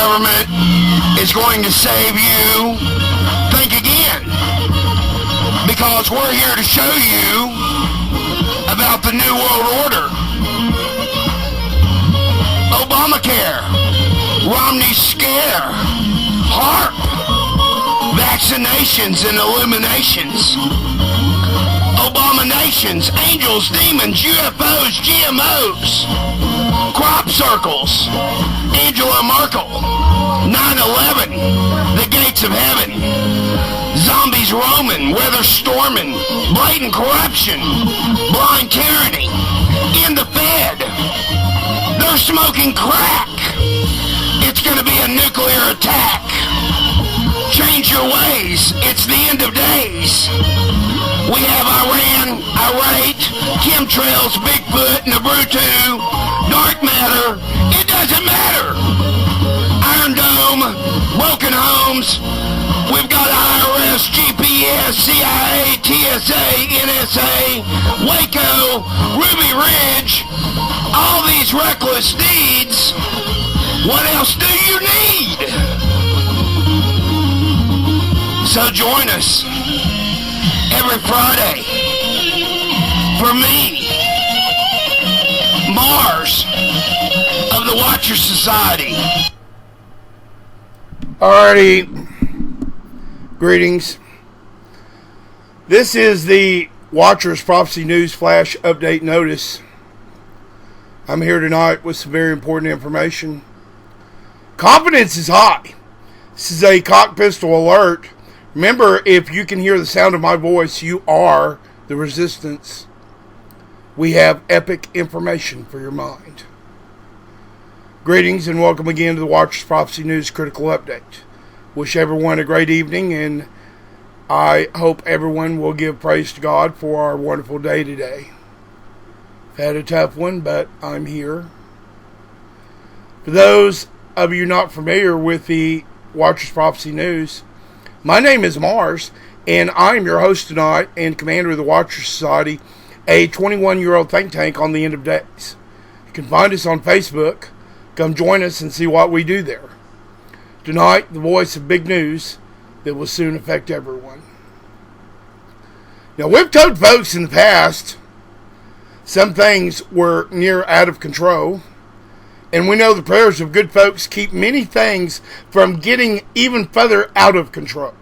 government is going to save you, think again. Because we're here to show you about the New World Order. Obamacare, Romney's scare, HARP, vaccinations and illuminations, abominations, angels, demons, UFOs, GMOs, crop circles, Angela Merkel, 9/11, the gates of heaven, zombies roaming, weather storming, blatant corruption, blind tyranny, in the Fed, they're smoking crack. It's going to be a nuclear attack. Change your ways. It's the end of days. We have Iran, Irate, chemtrails, Bigfoot, Naruto, dark matter. It doesn't matter. Iron Dome, broken homes. We've got IRS, GPS, CIA, TSA, NSA, Waco, Ruby Ridge. All these reckless deeds. What else do you need? So join us every Friday for me, Mars of the Watcher Society. Alrighty, greetings. This is the Watcher's Prophecy News Flash Update Notice. I'm here tonight with some very important information. Confidence is high. This is a cock pistol alert. Remember, if you can hear the sound of my voice, you are the resistance. We have epic information for your mind. Greetings and welcome again to the Watcher's Prophecy News Critical Update. Wish everyone a great evening, and I hope everyone will give praise to God for our wonderful day today. I've had a tough one, but I'm here. For those of you not familiar with the Watcher's Prophecy News, my name is Mars, and I'm your host tonight and commander of the Watcher Society, a 21-year-old think tank on the end of days. You can find us on Facebook. Come join us and see what we do there. Tonight, the voice of big news that will soon affect everyone. Now, we've told folks in the past some things were near out of control, and we know the prayers of good folks keep many things from getting even further out of control.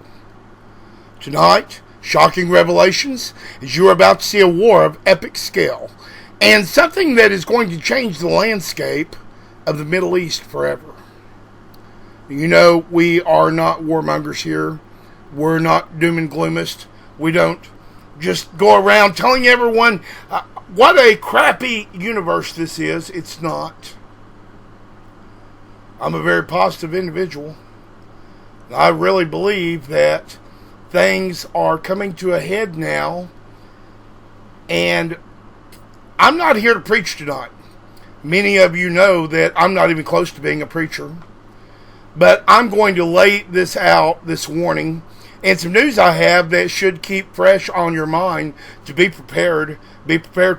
Tonight, shocking revelations, as you are about to see a war of epic scale, and something that is going to change the landscape of the Middle East forever. You know, we are not warmongers here. We're not doom and gloomist. We don't just go around telling everyone what a crappy universe this is. It's not. I'm a very positive individual. I really believe that things are coming to a head now, and I'm not here to preach tonight. Many of you know that I'm not even close to being a preacher, but I'm going to lay this out, this warning, and some news I have that should keep fresh on your mind to be prepared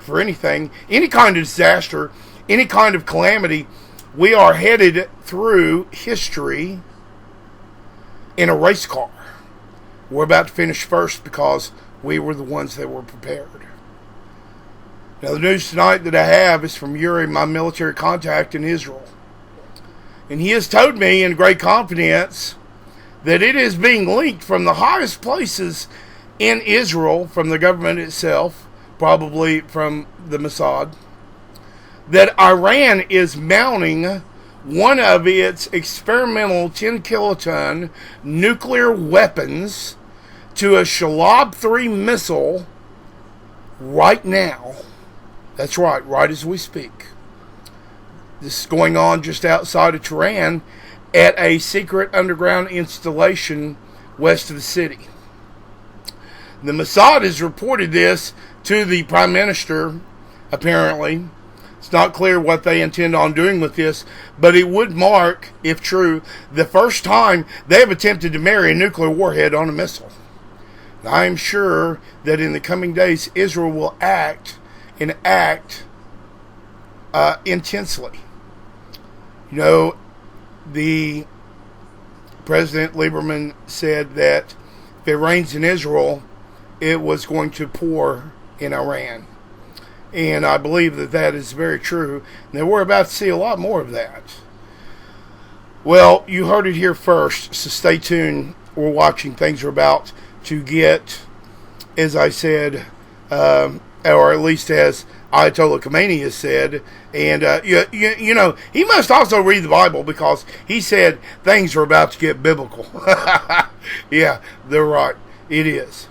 for anything, any kind of disaster, any kind of calamity. We are headed through history in a race car. We're about to finish first because we were the ones that were prepared. Now, the news tonight that I have is from Yuri, my military contact in Israel. And he has told me in great confidence that it is being leaked from the highest places in Israel, from the government itself, probably from the Mossad, that Iran is mounting one of its experimental 10-kiloton nuclear weapons to a Shalab 3 missile right now. That's right as we speak. This is going on just outside of Tehran at a secret underground installation west of the city. The Mossad has reported this to the Prime Minister, apparently. It's not clear what they intend on doing with this, but it would mark, if true, the first time they have attempted to marry a nuclear warhead on a missile. I am sure that in the coming days, Israel will act intensely. You know, the President Lieberman said that if it rains in Israel, it was going to pour in Iran. And I believe that that is very true. And that we're about to see a lot more of that. Well, you heard it here first, so stay tuned. We're watching. Things are about to get, as I said, or at least as Ayatollah Khomeini has said. And, you know, he must also read the Bible, because he said things are about to get biblical. Yeah, they're right. It is.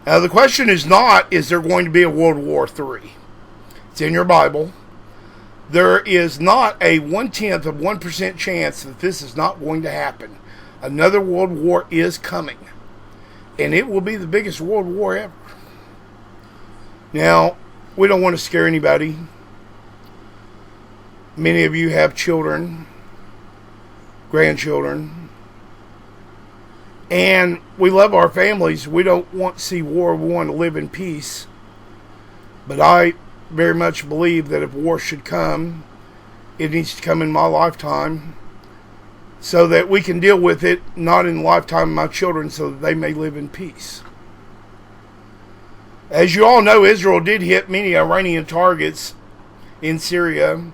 Now, the question is not, is there going to be a World War III? It's in your Bible. There is not a 0.1% chance that this is not going to happen. Another world war is coming. And it will be the biggest world war ever. Now, we don't want to scare anybody. Many of you have children, grandchildren. And we love our families. We don't want to see war. We want to live in peace. But I very much believe that if war should come, it needs to come in my lifetime, so that we can deal with it, not in the lifetime of my children, so that they may live in peace. As you all know, Israel did hit many Iranian targets in Syria.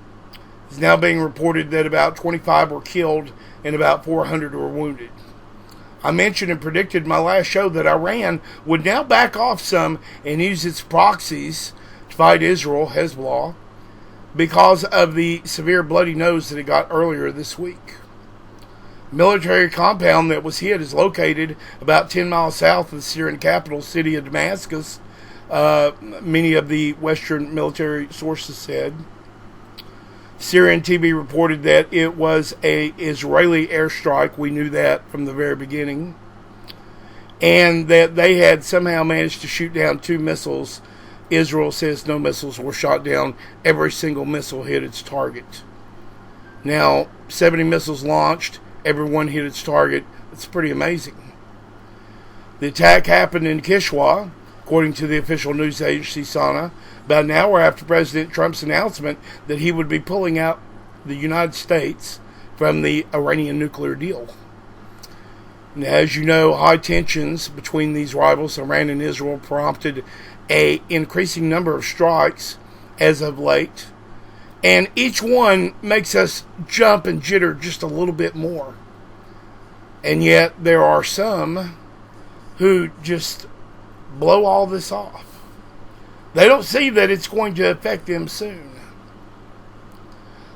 It's now being reported that about 25 were killed and about 400 were wounded. I mentioned and predicted in my last show that Iran would now back off some and use its proxies to fight Israel, Hezbollah, because of the severe bloody nose that it got earlier this week. Military compound that was hit is located about 10 miles south of the Syrian capital city of Damascus, many of the Western military sources said. Syrian TV reported that it was an Israeli airstrike. We knew that from the very beginning. And that they had somehow managed to shoot down 2 missiles. Israel says no missiles were shot down. Every single missile hit its target. Now, 70 missiles launched. Everyone hit its target. It's pretty amazing. The attack happened in Kishwa, according to the official news agency SANA, about an hour after President Trump's announcement that he would be pulling out the United States from the Iranian nuclear deal. Now, as you know, high tensions between these rivals, Iran and Israel, prompted an increasing number of strikes as of late. And each one makes us jump and jitter just a little bit more. And yet there are some who just blow all this off. They don't see that it's going to affect them soon.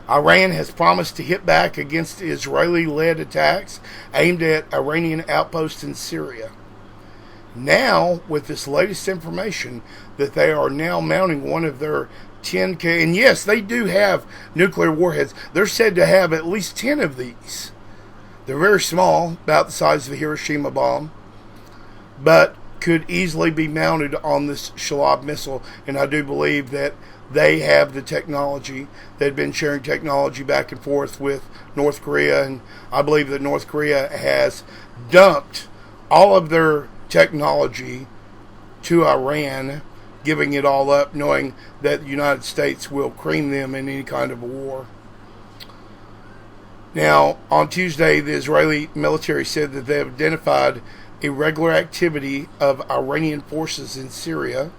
Iran has promised to hit back against Israeli-led attacks aimed at Iranian outposts in Syria. Now, with this latest information that they are now mounting one of their 10K, and yes, they do have nuclear warheads. They're said to have at least 10 of these. They're very small, about the size of the Hiroshima bomb, but could easily be mounted on this Shalab missile, and I do believe that they have the technology. They've been sharing technology back and forth with North Korea, and I believe that North Korea has dumped all of their technology to Iran, giving it all up, knowing that the United States will cream them in any kind of a war. Now, on Tuesday, the Israeli military said that they have identified irregular activity of Iranian forces in Syria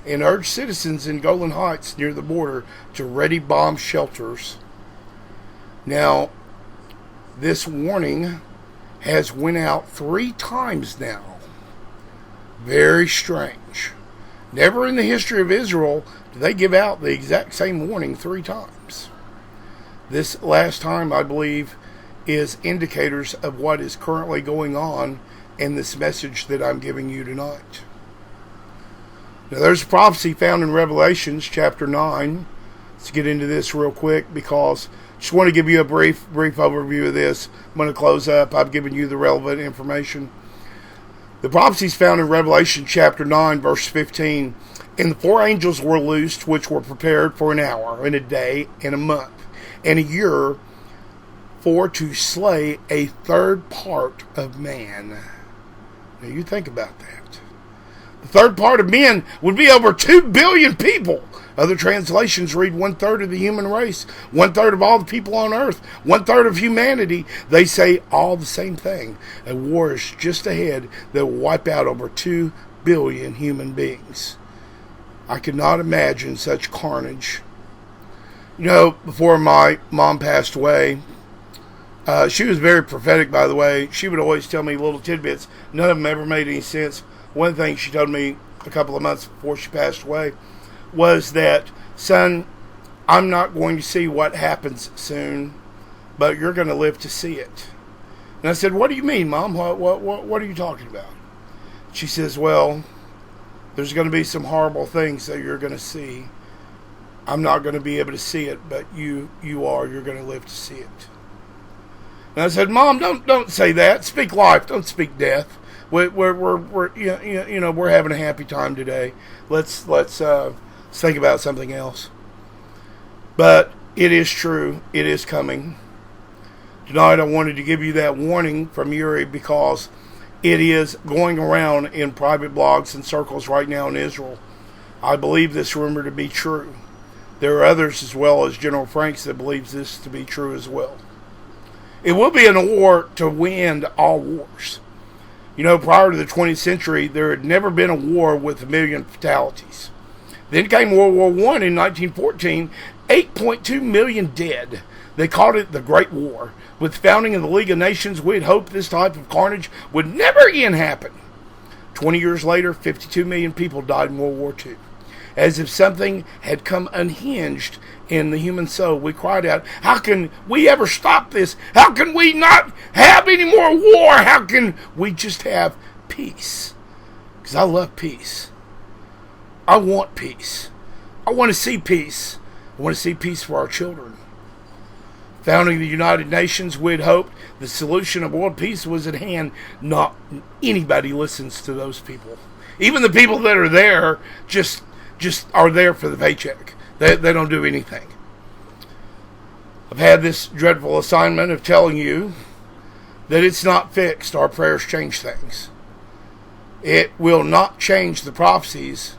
and urged citizens in Golan Heights near the border to ready bomb shelters. Now, this warning has went out 3 times now. Very strange. Never in the history of Israel do they give out the exact same warning 3 times. This last time, I believe, is indicators of what is currently going on in this message that I'm giving you tonight. Now, there's a prophecy found in Revelations chapter 9. Let's get into this real quick, because I just want to give you a brief overview of this. I'm going to close up. I've given you the relevant information. The prophecy is found in Revelation chapter 9, verse 15. And the 4 angels were loosed, which were prepared for an hour, and a day, and a month, and a year, for to slay a third part of man. Now you think about that. The third part of men would be over 2 billion people. Other translations read 1/3 of the human race, 1/3 of all the people on earth, 1/3 of humanity. They say all the same thing. A war is just ahead that will wipe out over 2 billion human beings. I could not imagine such carnage. You know, before my mom passed away, she was very prophetic, by the way. She would always tell me little tidbits. None of them ever made any sense. One thing she told me a couple of months before she passed away was that, son, I'm not going to see what happens soon, but you're going to live to see it. And I said, what do you mean, Mom? What are you talking about? She says, well, there's going to be some horrible things that you're going to see. I'm not going to be able to see it, but you're going to live to see it. And I said, Mom, don't say that. Speak life. Don't speak death. We're having a happy time today. Let's think about something else. But it is true. It is coming. Tonight I wanted to give you that warning from Uri because it is going around in private blogs and circles right now in Israel. I believe this rumor to be true. There are others as well as General Franks that believes this to be true as well. It will be a war to end all wars. You know, prior to the 20th century, there had never been a war with 1 million fatalities. Then came World War I in 1914, 8.2 million dead. They called it the Great War. With the founding of the League of Nations, we had hoped this type of carnage would never again happen. 20 years later, 52 million people died in World War II. As if something had come unhinged in the human soul, we cried out, how can we ever stop this? How can we not have any more war? How can we just have peace? Because I love peace. I want peace. I want to see peace. I want to see peace for our children. Founding the United Nations, we had hoped the solution of world peace was at hand. Not anybody listens to those people. Even the people that are there just are there for the paycheck. They don't do anything. I've had this dreadful assignment of telling you that it's not fixed. Our prayers change things. It will not change the prophecies,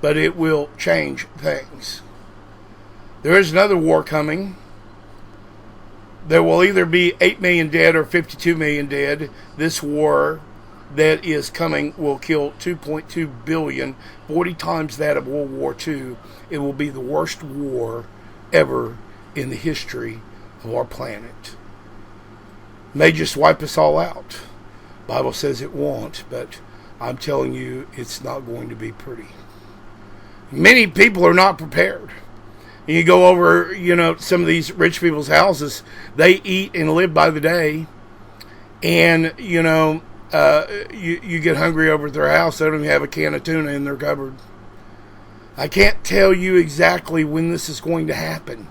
but it will change things. There is another war coming. There will either be 8 million dead or 52 million dead. This war that is coming will kill 2.2 billion, 40 times that of World War II. It will be the worst war ever in the history of our planet. It may just wipe us all out. The Bible says it won't, but I'm telling you, it's not going to be pretty. Many people are not prepared. You go over, some of these rich people's houses, they eat and live by the day, and, you get hungry over at their house, they don't even have a can of tuna in their cupboard. I can't tell you exactly when this is going to happen.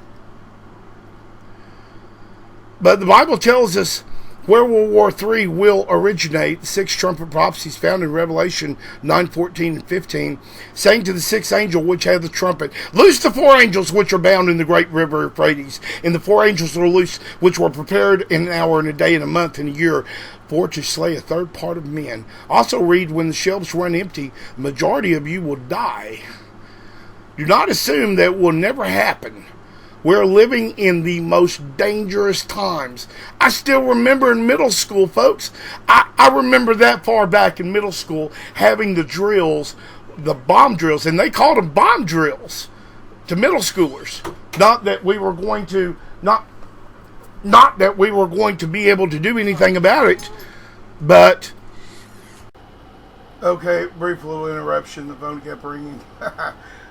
But the Bible tells us where World War III will originate. The 6 trumpet prophecies found in Revelation 9:14 and 15, saying to the 6th angel which had the trumpet, loose the 4 angels which are bound in the great river Euphrates. And the 4 angels were loosed, which were prepared in an hour and a day and a month and a year, for to slay 1/3 part of men. Also read, when the shelves run empty, the majority of you will die. Do not assume that will never happen. We're living in the most dangerous times. I still remember in middle school, folks. I remember that far back in middle school having the drills, the bomb drills, and they called them bomb drills to middle schoolers. Not that we were going to be able to do anything about it, but okay, brief little interruption. The phone kept ringing.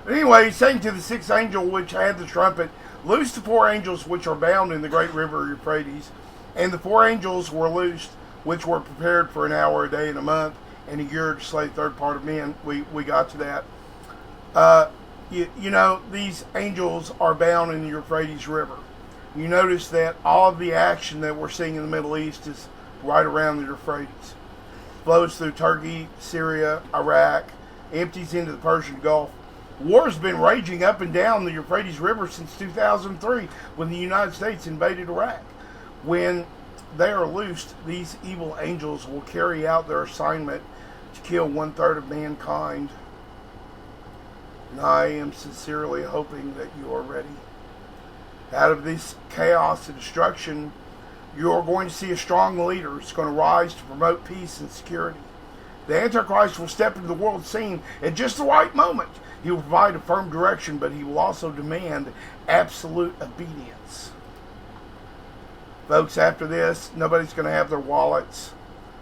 But anyway, saying to the 6th angel which had the trumpet, loose the 4 angels which are bound in the great river Euphrates. And the 4 angels were loosed, which were prepared for an hour, a day, and a month, and a year to slay 1/3 part of men. We got to that. These angels are bound in the Euphrates River. You notice that all of the action that we're seeing in the Middle East is right around the Euphrates. Flows through Turkey, Syria, Iraq, empties into the Persian Gulf. War's been raging up and down the Euphrates River since 2003 when the United States invaded Iraq. When they are loosed, these evil angels will carry out their assignment to kill 1/3 of mankind. And I am sincerely hoping that you are ready. Out of this chaos and destruction, you are going to see a strong leader who's going to rise to promote peace and security. The Antichrist will step into the world scene at just the right moment. He will provide a firm direction, but he will also demand absolute obedience. Folks, after this, nobody's going to have their wallets.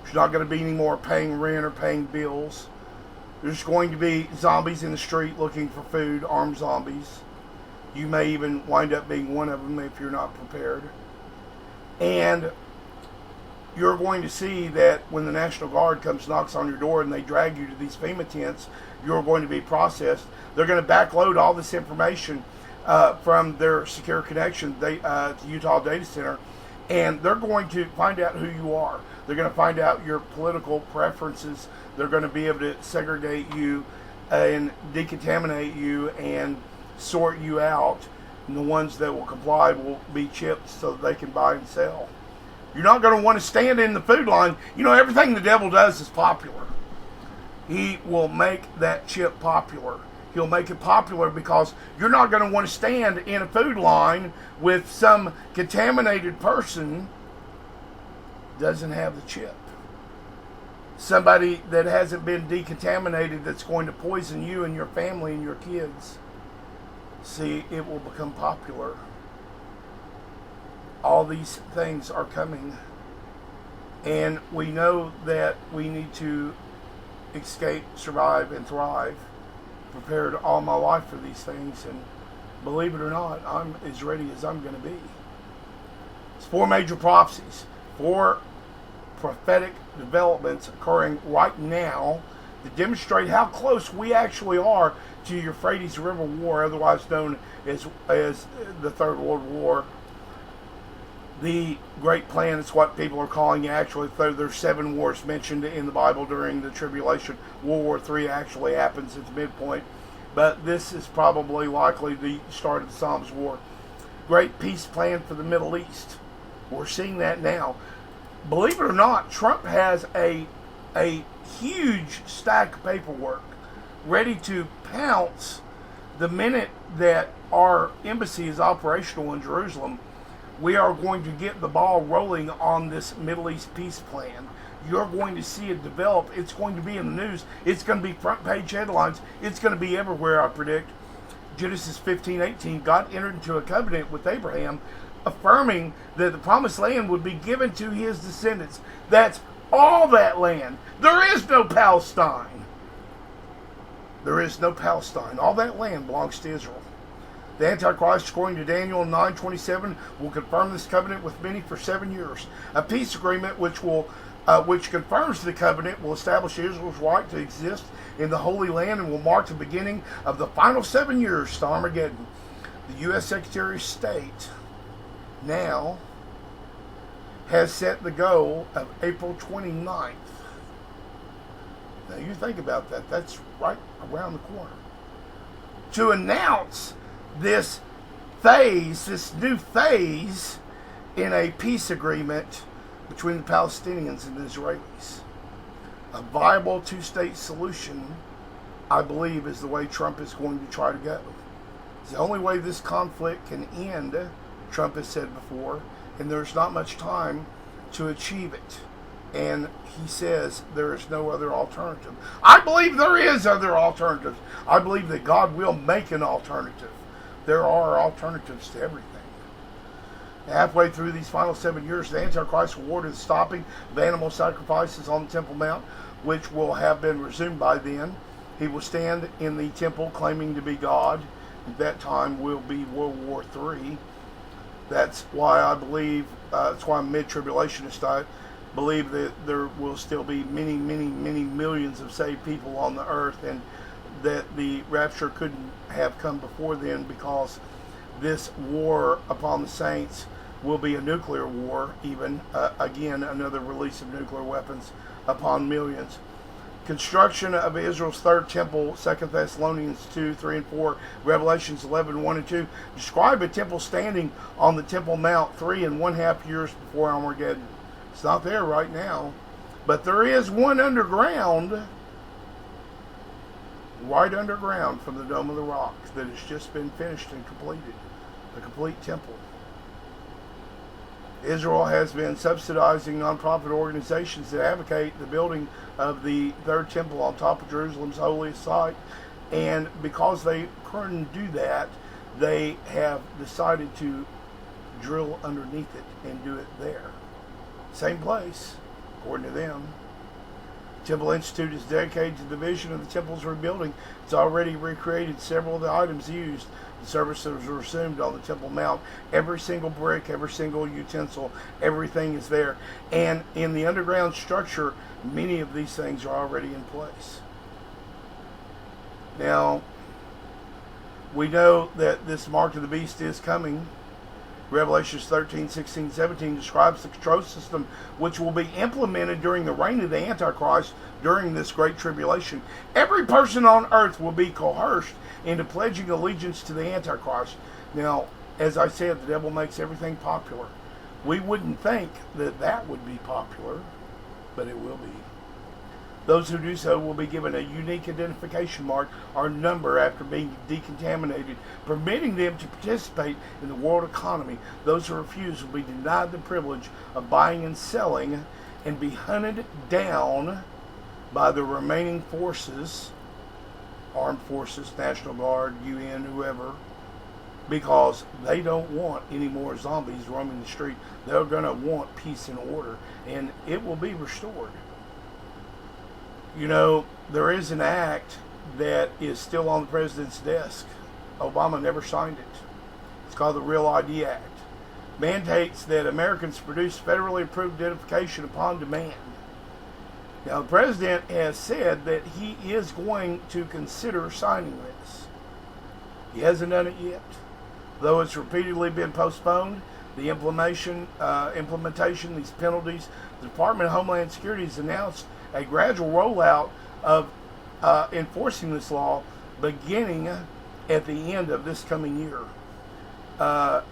There's not going to be any more paying rent or paying bills. There's going to be zombies in the street looking for food, armed zombies. You may even wind up being one of them if you're not prepared. And you're going to see that when the National Guard comes, knocks on your door, and they drag you to these FEMA tents, you're going to be processed. They're going to backload all this information from their secure connection to Utah data center, and they're going to find out who you are. They're going to find out your political preferences. They're going to be able to segregate you and decontaminate you and sort you out. And the ones that will comply will be chipped so that they can buy and sell. You're not going to want to stand in the food line. You know, everything the devil does is popular. He will make that chip popular. He'll make it popular because you're not going to want to stand in a food line with some contaminated person who doesn't have the chip. Somebody that hasn't been decontaminated that's going to poison you and your family and your kids. See, it will become popular. All these things are coming, and we know that we need to escape, survive, and thrive. Prepared all my life for these things, and believe it or not, I'm as ready as I'm going to be. It's 4 major prophecies, 4 prophetic developments occurring right now to demonstrate how close we actually are to Euphrates River War, otherwise known as the Third World War. The Great Plan is what people are calling it. Actually, there's 7 wars mentioned in the Bible during the tribulation. World War III actually happens at the midpoint, but this is probably likely the start of the Psalms War. Great peace plan for the Middle East. We're seeing that now. Believe it or not, Trump has a huge stack of paperwork ready to pounce the minute that our embassy is operational in Jerusalem. We are going to get the ball rolling on this Middle East peace plan. You're going to see it develop. It's going to be in the news. It's going to be front page headlines. It's going to be everywhere, I predict. Genesis 15:18, God entered into a covenant with Abraham, affirming that the promised land would be given to his descendants. That's all that land. There is no Palestine. There is no Palestine. All that land belongs to Israel. The Antichrist, according to Daniel 9:27, will confirm this covenant with many for 7 years. A peace agreement which confirms the covenant will establish Israel's right to exist in the Holy Land and will mark the beginning of the final 7 years to Armageddon. The U.S. Secretary of State now has set the goal of April 29th. Now you think about that. That's right around the corner. To announce this new phase in a peace agreement between the Palestinians and the Israelis. A viable 2-state solution, I believe, is the way Trump is going to try to go. It's the only way this conflict can end, Trump has said before, and there's not much time to achieve it. And he says there is no other alternative. I believe there is other alternatives. I believe that God will make an alternative. There are alternatives to everything. Halfway through these final 7 years, the Antichrist will order the stopping of animal sacrifices on the Temple Mount, which will have been resumed by then. He will stand in the temple claiming to be God. At that time will be World War III. That's why I believe, that's why I'm mid-tribulationist. I believe that there will still be many, many, many millions of saved people on the earth, and that the rapture couldn't have come before then, because this war upon the saints will be a nuclear war, even again another release of nuclear weapons upon millions. Construction of Israel's third temple, 2 Thessalonians 2, 3, and 4, Revelations 11, 1 and 2, describe a temple standing on the Temple Mount 3.5 years before Armageddon. It's not there right now, but there is one underground right underground from the Dome of the Rock that has just been finished and completed. The complete temple. Israel has been subsidizing nonprofit organizations that advocate the building of the third temple on top of Jerusalem's holiest site. And because they couldn't do that, they have decided to drill underneath it and do it there. Same place, according to them. Temple Institute is dedicated to the vision of the temple's rebuilding. It's already recreated several of the items used. The services were resumed on the Temple Mount. Every single brick, every single utensil, everything is there. And in the underground structure, many of these things are already in place. Now, we know that this mark of the beast is coming. Revelations 13, 16, 17 describes the control system which will be implemented during the reign of the Antichrist during this great tribulation. Every person on earth will be coerced into pledging allegiance to the Antichrist. Now, as I said, the devil makes everything popular. We wouldn't think that that would be popular, but it will be. Those who do so will be given a unique identification mark or number after being decontaminated, permitting them to participate in the world economy. Those who refuse will be denied the privilege of buying and selling and be hunted down by the remaining forces, armed forces, National Guard, UN, whoever, because they don't want any more zombies roaming the street. They're going to want peace and order, and it will be restored. You know, there is an act that is still on the president's desk. Obama never signed it. It's called the Real ID Act. Mandates that Americans produce federally approved identification upon demand. Now, the president has said that he is going to consider signing this. He hasn't done it yet. Though it's repeatedly been postponed, the implementation, these penalties, the Department of Homeland Security has announced a gradual rollout of enforcing this law beginning at the end of this coming year.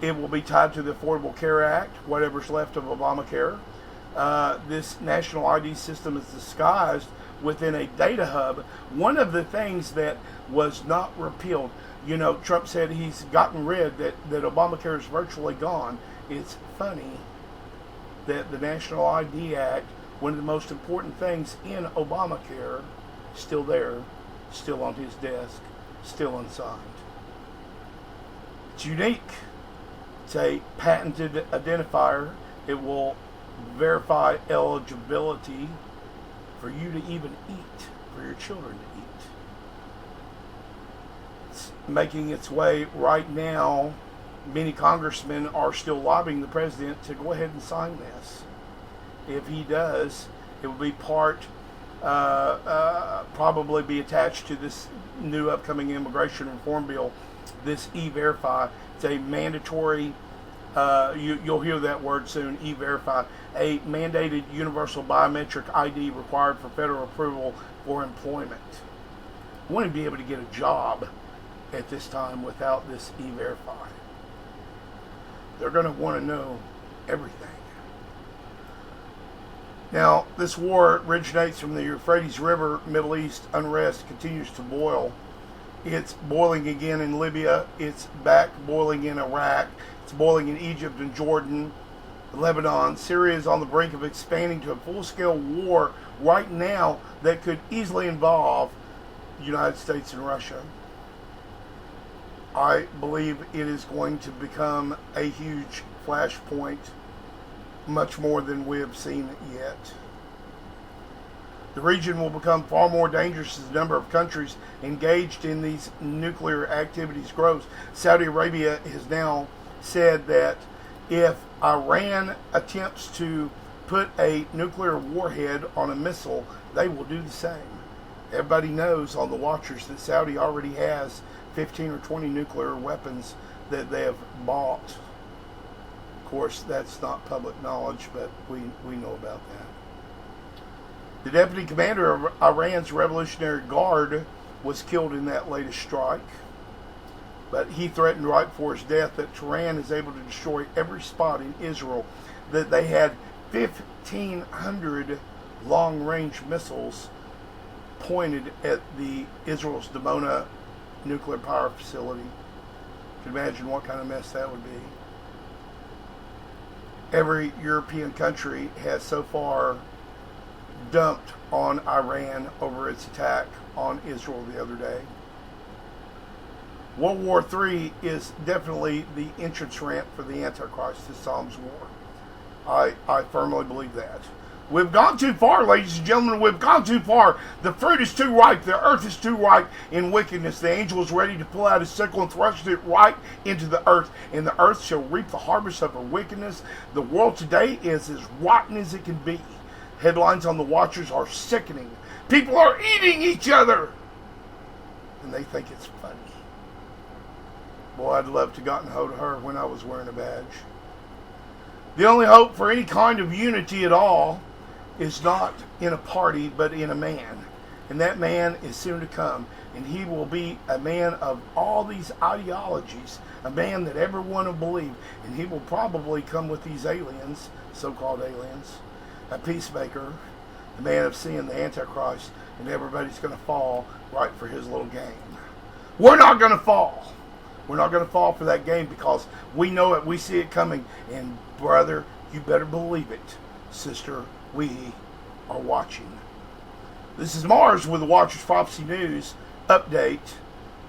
It will be tied to the Affordable Care Act, whatever's left of Obamacare. This national ID system is disguised within a data hub. One of the things that was not repealed, you know, Trump said he's gotten rid, that Obamacare is virtually gone. It's funny that the National ID Act, one of the most important things in Obamacare, still there, still on his desk, still unsigned. It's unique. It's a patented identifier. It will verify eligibility for you to even eat, for your children to eat. It's making its way right now. Many congressmen are still lobbying the president to go ahead and sign this. If he does, it will be probably be attached to this new upcoming immigration reform bill, this E-Verify. It's a mandatory, you'll hear that word soon, E-Verify, a mandated universal biometric ID required for federal approval for employment. You want to be able to get a job at this time without this E-Verify. They're going to want to know everything. Now, this war originates from the Euphrates River. Middle East unrest continues to boil. It's boiling again in Libya. It's back boiling in Iraq. It's boiling in Egypt and Jordan, Lebanon. Syria is on the brink of expanding to a full-scale war right now that could easily involve the United States and Russia. I believe it is going to become a huge flashpoint, much more than we have seen yet. The region will become far more dangerous as the number of countries engaged in these nuclear activities grows. Saudi Arabia has now said that if Iran attempts to put a nuclear warhead on a missile, they will do the same. Everybody knows on the watchers that Saudi already has 15 or 20 nuclear weapons that they have bought. Of course, that's not public knowledge, but we know about that. The deputy commander of Iran's Revolutionary Guard was killed in that latest strike, but he threatened right before his death that Tehran is able to destroy every spot in Israel, that they had 1,500 long-range missiles pointed at the Israel's Dimona nuclear power facility. You can imagine what kind of mess that would be. Every European country has so far dumped on Iran over its attack on Israel the other day. World War III is definitely the entrance ramp for the Antichrist to Psalm's war. I firmly believe that. We've gone too far, ladies and gentlemen. We've gone too far. The fruit is too ripe. The earth is too ripe in wickedness. The angel is ready to pull out his sickle and thrust it right into the earth. And the earth shall reap the harvest of her wickedness. The world today is as rotten as it can be. Headlines on the Watchers are sickening. People are eating each other. And they think it's funny. Boy, I'd love to have gotten hold of her when I was wearing a badge. The only hope for any kind of unity at all is not in a party, but in a man. And that man is soon to come. And he will be a man of all these ideologies, a man that everyone will believe. And he will probably come with these aliens, so-called aliens, a peacemaker, the man of sin, the Antichrist, and everybody's going to fall right for his little game. We're not going to fall. We're not going to fall for that game because we know it. We see it coming. And brother, you better believe it. Sister, we are watching. This is Mars with the Watchers Prophecy News update.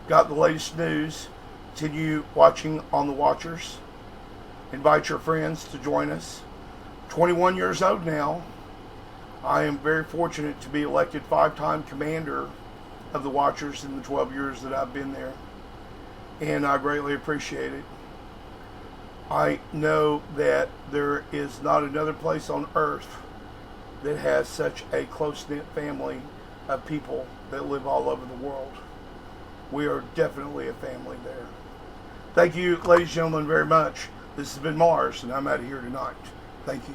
Got the latest news. Continue watching on the Watchers. Invite your friends to join us. 21 years old now. I am very fortunate to be elected 5-time commander of the Watchers in the 12 years that I've been there. And I greatly appreciate it. I know that there is not another place on earth that has such a close-knit family of people that live all over the world. We are definitely a family there. Thank you, ladies and gentlemen, very much. This has been Mars, and I'm out of here tonight. Thank you.